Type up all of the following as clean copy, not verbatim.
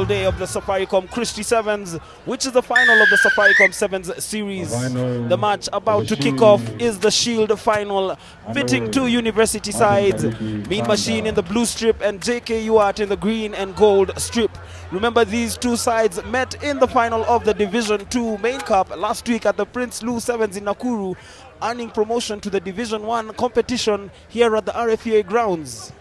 day of the Safaricom Christie Sevens, which is the final of the Safaricom Sevens series. The match about to kick off is the Shield final, pitting two university sides, Mean Machine in the blue strip and JKUAT in the green and gold strip. Remember, these two sides met in the final of the Division 2 Main Cup last week at the Prince Lou Sevens in Nakuru, earning promotion to the Division 1 competition here at the RFUEA Grounds.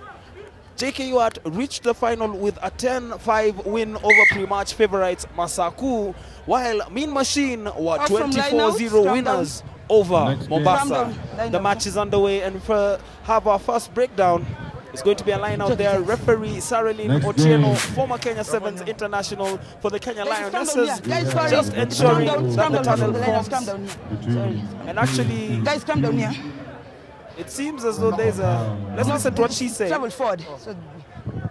JKUAT reached the final with a 10-5 win over pre-match favourites Masaku, while Mean Machine were 24-0 winners over Mombasa. The match is underway, and we have our first breakdown. It's going to be a line out there. Referee Saralyn Otieno, former Kenya Sevens international for the Kenya Lionesses, just ensuring that the tunnel forms. And actually, guys, come down here. It seems as though there's a... Let's listen to what she said. Travel forward. So,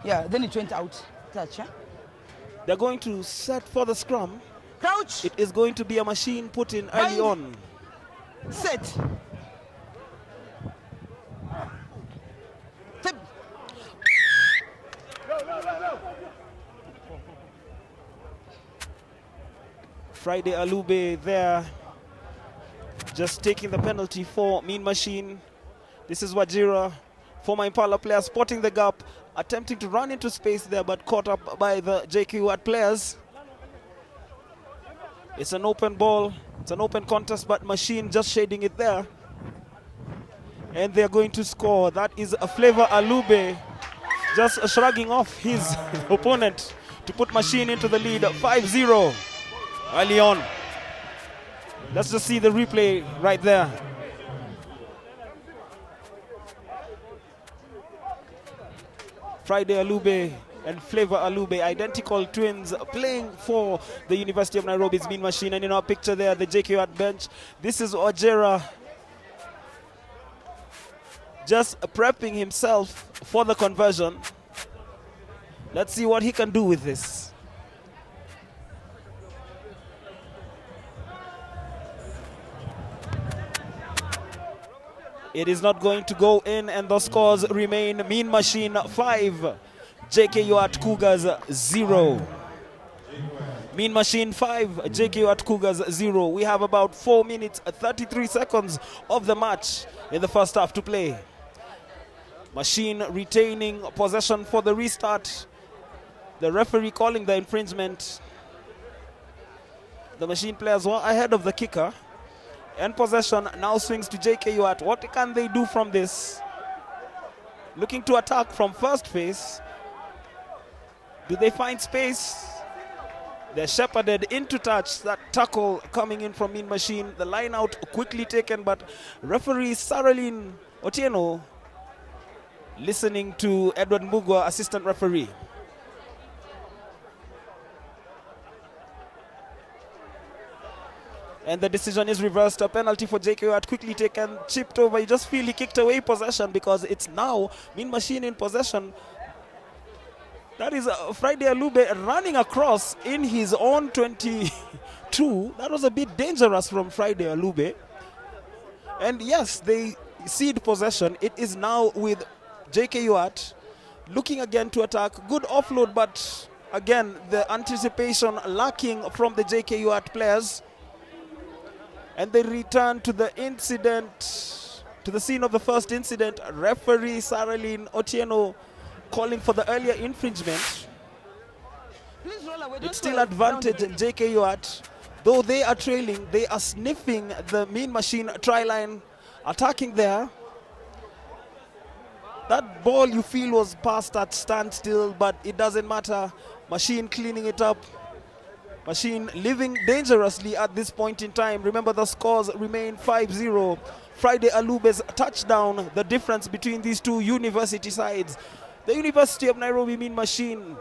yeah, then it went out. Touch, yeah? They're going to set for the scrum. Crouch. It is going to be a machine put in early on. Set. Tip. Friday Alube there, just taking the penalty for Mean Machine. This is Wajira, former Impala player, spotting the gap, attempting to run into space there, but caught up by the JKUAT players. It's an open ball, it's an open contest, but Machine just shading it there. And they're going to score. That is a Flavor Alube, just shrugging off his opponent to put Machine into the lead, 5-0 early on. Let's just see the replay right there. Friday Alube and Flavor Alube, identical twins, playing for the University of Nairobi's Mean Machine. And in our picture there, the JKUAT bench. This is Ojera, just prepping himself for the conversion. Let's see what he can do with this. It is not going to go in, and the scores remain Mean Machine 5, JKUAT Cougars 0. Mean Machine 5, JKUAT Cougars 0. We have about 4 minutes, 33 seconds of the match in the first half to play. Machine retaining possession for the restart. The referee calling the infringement. The Machine players were ahead of the kicker. And possession now swings to JKUAT. What can they do from this? Looking to attack from first phase. Do they find space? They're shepherded into touch. That tackle coming in from Mean Machine. The line out quickly taken, but referee Saralyn Otieno listening to Edward Mbugua, assistant referee. And the decision is reversed. A penalty for JKUAT, quickly taken, chipped over. You just feel he kicked away possession because it's now Mean Machine in possession. That is Friday Alube running across in his own 22. That was a bit dangerous from Friday Alube. And yes, they cede possession. It is now with JKUAT looking again to attack. Good offload, but again, the anticipation lacking from the JKUAT players. And they return to the incident, to the scene of the first incident. Referee Saralyn Otieno calling for the earlier infringement. It's still advantage JKUAT. Though they are trailing, they are sniffing the Mean Machine try line, attacking there. That ball you feel was passed at standstill, but it doesn't matter. Machine cleaning it up. Machine living dangerously at this point in time. Remember, the scores remain 5-0. Friday Alube's touchdown, the difference between these two university sides. The University of Nairobi Mean Machine,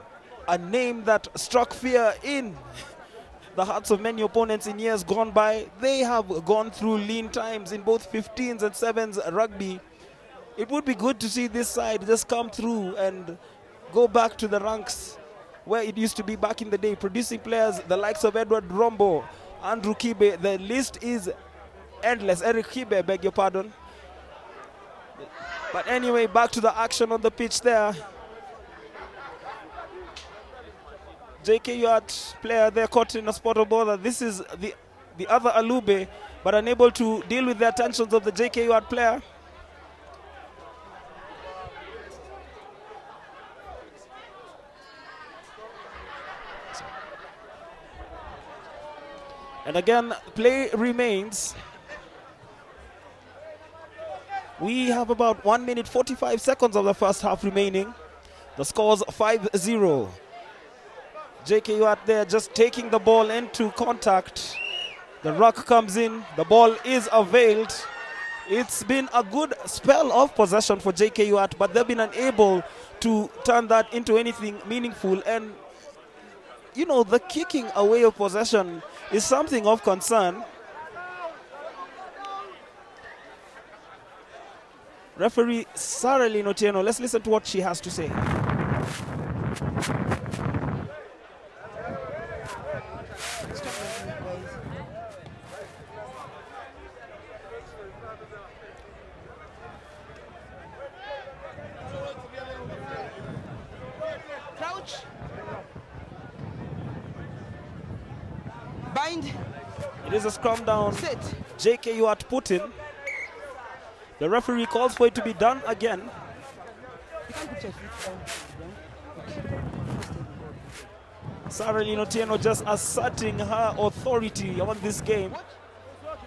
a name that struck fear in the hearts of many opponents in years gone by. They have gone through lean times in both 15s and 7s rugby. It would be good to see this side just come through and go back to the ranks where it used to be back in the day, producing players the likes of Edward Rombo, Andrew Kibe. The list is endless. Eric Kibe, beg your pardon. But anyway, back to the action on the pitch there. JKUAT player there caught in a spot of bother. This is the other Alube, but unable to deal with the attentions of the JKUAT player. And again, play remains. We have about 1 minute 45 seconds of the first half remaining. The score's 5-0. JKUAT there just taking the ball into contact. The ruck comes in. The ball is availed. It's been a good spell of possession for JKUAT, but they've been unable to turn that into anything meaningful. And, you know, the kicking away of possession is something of concern. Referee Saralyn Otieno, let's listen to what she has to say. Crouch. Bind. It is a scrum down. Sit. JKUAT put in. The referee calls for it to be done again. You can't put your feet down. Saralyn Otieno just asserting her authority on this game.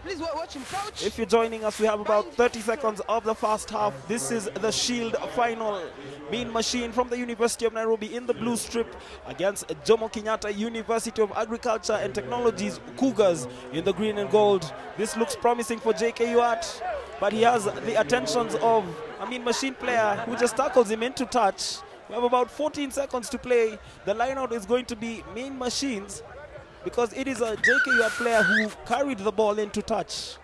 Please watch him. Crouch. If you're joining us, we have about 30 seconds of the first half. This is the Shield final. Mean Machine from the University of Nairobi in the blue strip against Jomo Kenyatta University of Agriculture and Technologies Cougars in the green and gold. This looks promising for JKUAT, but he has the attentions of a Mean Machine player who just tackles him into touch. We have about 14 seconds to play. The lineout is going to be Mean Machines, because it is a JKUAT player who carried the ball into touch.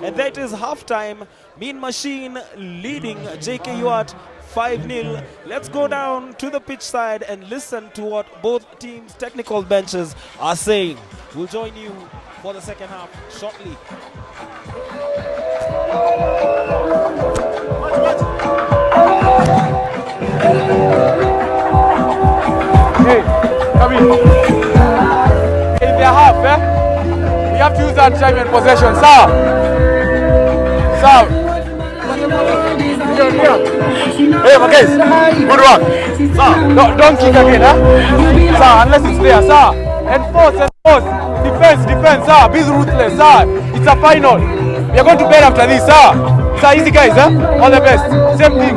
And that is halftime. Mean Machine leading JKUAT 5-0. Let's go down to the pitch side and listen to what both teams' technical benches are saying. We'll join you for the second half shortly. Hey, come in. In their half, we have to use that time and possession, sir. Hey, my guys, good work. Sir, don't kick again, sir, unless it's there, sir. Enforce. Defense, sir. Be ruthless, sir. It's a final. We are going to bed after this, sir. Sir, easy guys, all the best. Same thing.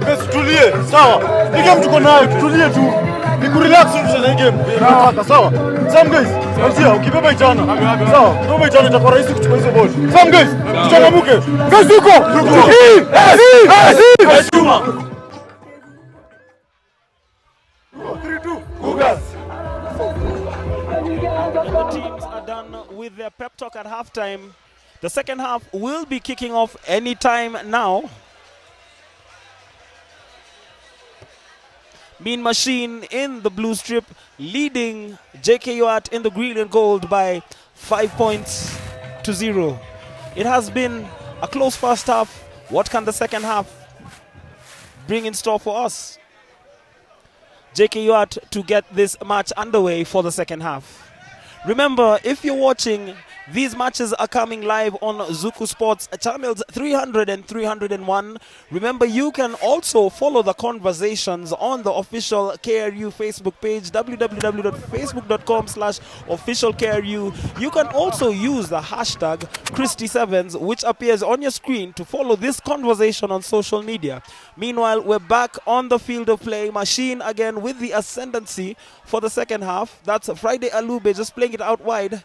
Guys, tulie, sawa. Hii game tuko nayo, tulie tu. Ni kurelax tucheze hii game. Tunataka, sawa. Some guys, kwanza ukibeba itana. Sawa, ukibeba itana itakuwa rahisi kuchukua hizo ball. Some guys, tuchangamuke. Guys, tuko. Heshima. 3-2. Cougars. The teams are done with their pep talk at halftime. The second half will be kicking off anytime now. Mean Machine in the blue strip leading JKUAT in the green and gold by 5 points to 0. It has been a close first half. What can the second half bring in store for us? JKUAT to get this match underway for the second half. Remember, if you're watching, these matches are coming live on Zuku Sports channels 300 and 301. Remember, you can also follow the conversations on the official KRU Facebook page, www.facebook.com/officialKRU. You can also use the hashtag Christie Sevens, which appears on your screen, to follow this conversation on social media. Meanwhile, we're back on the field of play. Machine again with the ascendancy for the second half. That's Friday Alube just playing it out wide.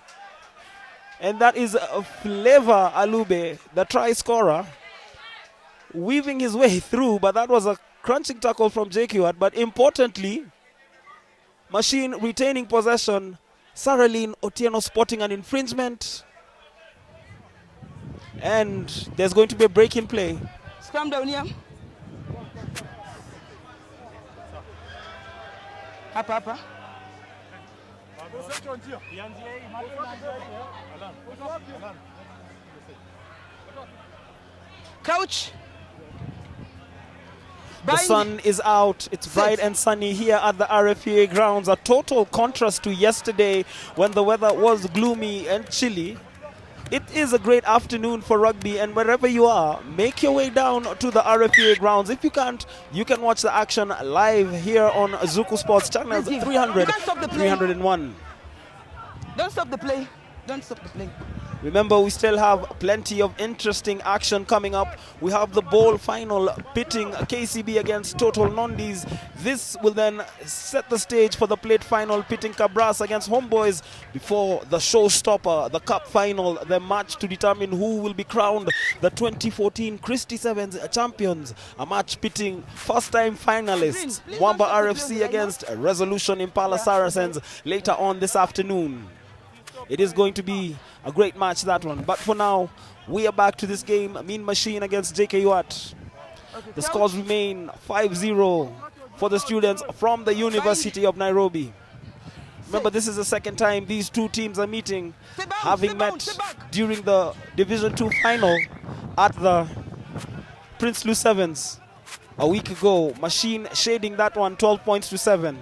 And that is Flavor Alube, the try scorer, weaving his way through, but that was a crunching tackle from JKUAT. But importantly, Machine retaining possession. Saralyn Otieno spotting an infringement. And there's going to be a break in play. Scrum down here. Hapa. Crouch. The sun is out. It's bright and sunny here at the RFUEA Grounds. A total contrast to yesterday when the weather was gloomy and chilly. It is a great afternoon for rugby, and wherever you are, make your way down to the RFUEA Grounds. If you can't, you can watch the action live here on Zuku Sports channels 300, 301. Don't stop the play. Don't stop the play. Remember, we still have plenty of interesting action coming up. We have the bowl final pitting KCB against Total Nondis. This will then set the stage for the plate final pitting Cabras against Homeboys before the showstopper, the cup final, the match to determine who will be crowned the 2014 Christie Sevens champions. A match pitting first-time finalists, Wamba RFC against Resolution Impala Saracens later on this afternoon. It is going to be a great match, that one. But for now, we are back to this game. Mean Machine against JKUAT. The scores remain 5-0 for the students from the University of Nairobi. Remember, this is the second time these two teams are meeting, having met during the Division 2 final at the Prince-Louis Sevens a week ago. Machine shading that one 12 points to 7.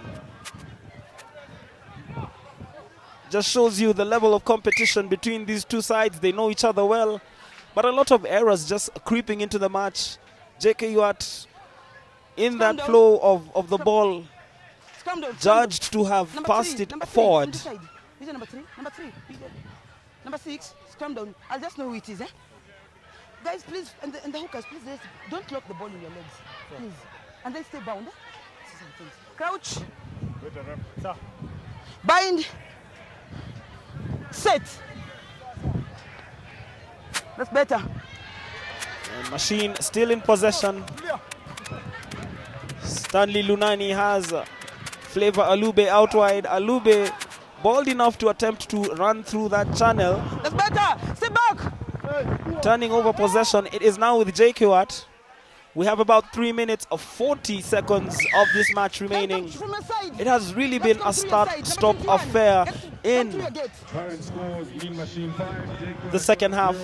Just shows you the level of competition between these two sides. They know each other well, but a lot of errors just creeping into the match. JKUAT in that flow of the ball, judged to have passed it forward. Number 3? Number 6, scrum down. I'll just know who it is, eh? Guys, please, and the hookers, please, don't lock the ball in your legs, please. And then stay bound. Crouch. Bind. Set. That's better. And Machine still in possession. Stanley Lunani has Flavor Alube out wide. Alube bold enough to attempt to run through that channel. That's better. Step back. Turning over possession. It is now with JKUAT. We have about 3 minutes of 40 seconds of this match remaining. It has really been a start-stop affair in the second half.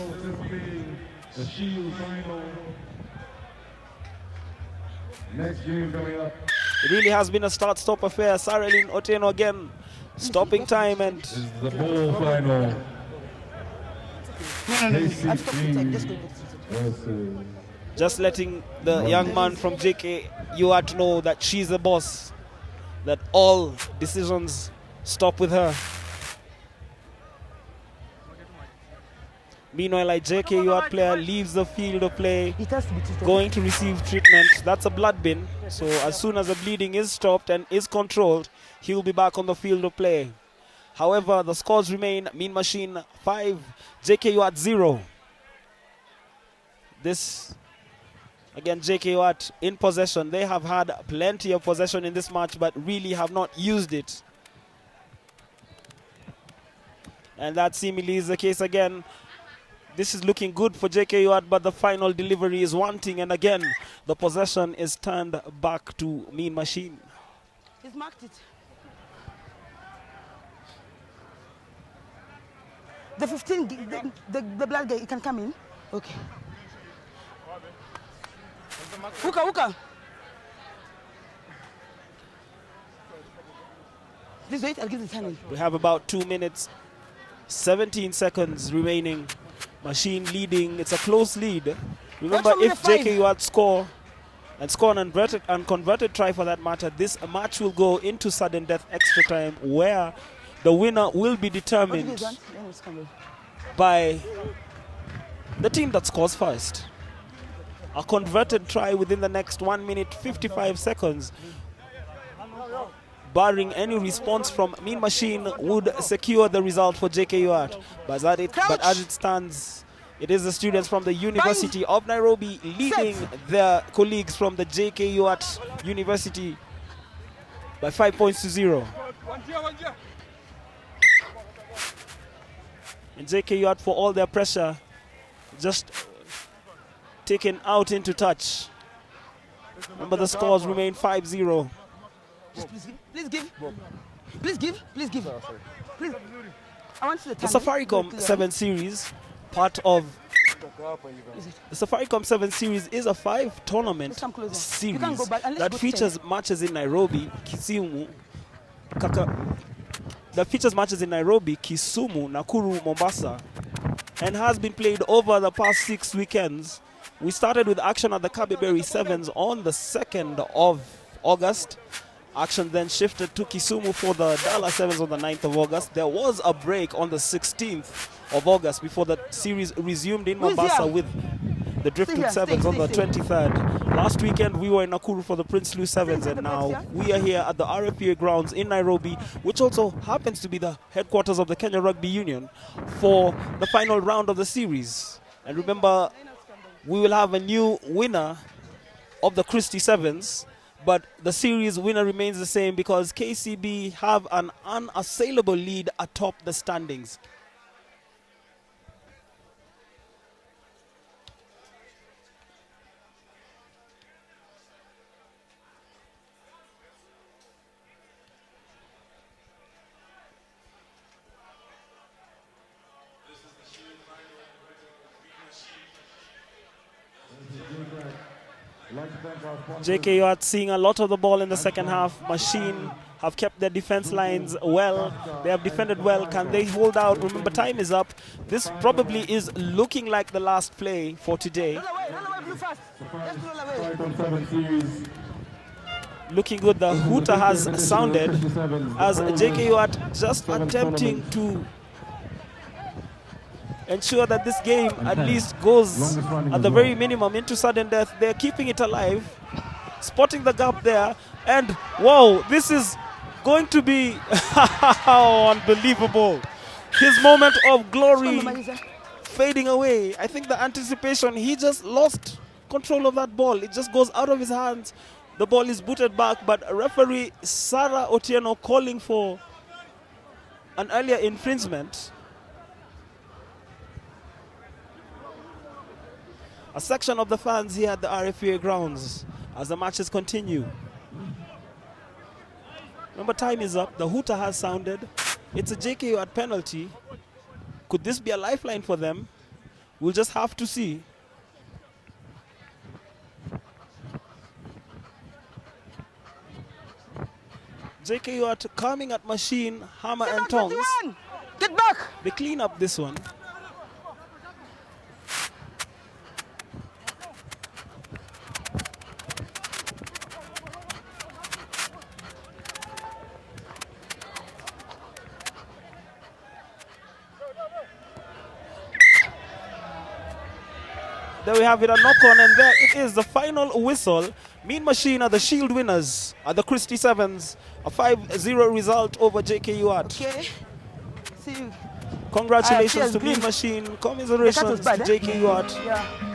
It really has been a start-stop affair. Sarelin Otieno again stopping time, and the ball final. just letting the young man from JKUAT know that she's the boss, that all decisions stop with her. Meanwhile, a JKUAT player leaves the field of play, going to receive treatment. That's a blood bin. So as soon as the bleeding is stopped and is controlled, he will be back on the field of play. However, the scores remain: Mean Machine 5, JKUAT 0. This, again, JKUAT in possession. They have had plenty of possession in this match, but really have not used it. And that seemingly is the case again. This is looking good for JKUAT, but the final delivery is wanting, and again, the possession is turned back to Mean Machine. He's marked it. The 15, the black guy, he can come in. Okay. Uka. Please wait, I'll give the channel. We have about 2 minutes, 17 seconds remaining. Machine leading. It's a close lead. Remember, if JKUAT score an unconverted try for that matter, this match will go into sudden death extra time, where the winner will be determined by the team that scores first. A converted try within the next 1 minute 55 seconds, barring any response from Mean Machine, would secure the result for JKUAT. But as it stands, it is the students from the University of Nairobi leading their colleagues from the JKUAT University by 5 points to 0. And JKUAT, for all their pressure, just taken out into touch. Remember, the scores remain 5-0. Please give. Please. I want the Safaricom 7 Series, part of The Safaricom Sevens Series is a 5-tournament series that features matches in Nairobi, Kisumu, Nakuru, Mombasa, and has been played over the past 6 weekends. We started with action at the Kabiberry Sevens on the 2nd of August. Action then shifted to Kisumu for the Dallas Sevens on the 9th of August. There was a break on the 16th of August before the series resumed in Mombasa with the Driftwood Sevens on the 23rd. Last weekend we were in Nakuru for the Prince Louis Sevens, and now we are here at the RFUEA Grounds in Nairobi, which also happens to be the headquarters of the Kenya Rugby Union, for the final round of the series. And remember, we will have a new winner of the Christie Sevens, but the series winner remains the same because KCB have an unassailable lead atop the standings. JKUAT seeing a lot of the ball in the second half. Machine have kept their defense lines well. They have defended well. Can they hold out? Remember, time is up. This probably is looking like the last play for today. Looking good. The hooter has sounded as JKUAT just attempting to ensure that this game at least goes at the very minimum into sudden death. They're keeping it alive, spotting the gap there, and whoa, this is going to be unbelievable. His moment of glory fading away. I think the anticipation, he just lost control of that ball. It just goes out of his hands. The ball is booted back, but referee Sarah Otieno calling for an earlier infringement. A section of the fans here at the RFUEA Grounds as the matches continue. Remember, time is up. The hooter has sounded. It's a JKUAT penalty. Could this be a lifeline for them? We'll just have to see. JKUAT coming at Machine, hammer and tongs. Get back! They clean up this one. There we have it, a knock-on, and there it is, the final whistle. Mean Machine are the Shield winners at the Christie Sevens. A 5-0 result over JKUAT. Okay. See you. Congratulations to Mean Machine. Commiserations to JKUAT. Yeah.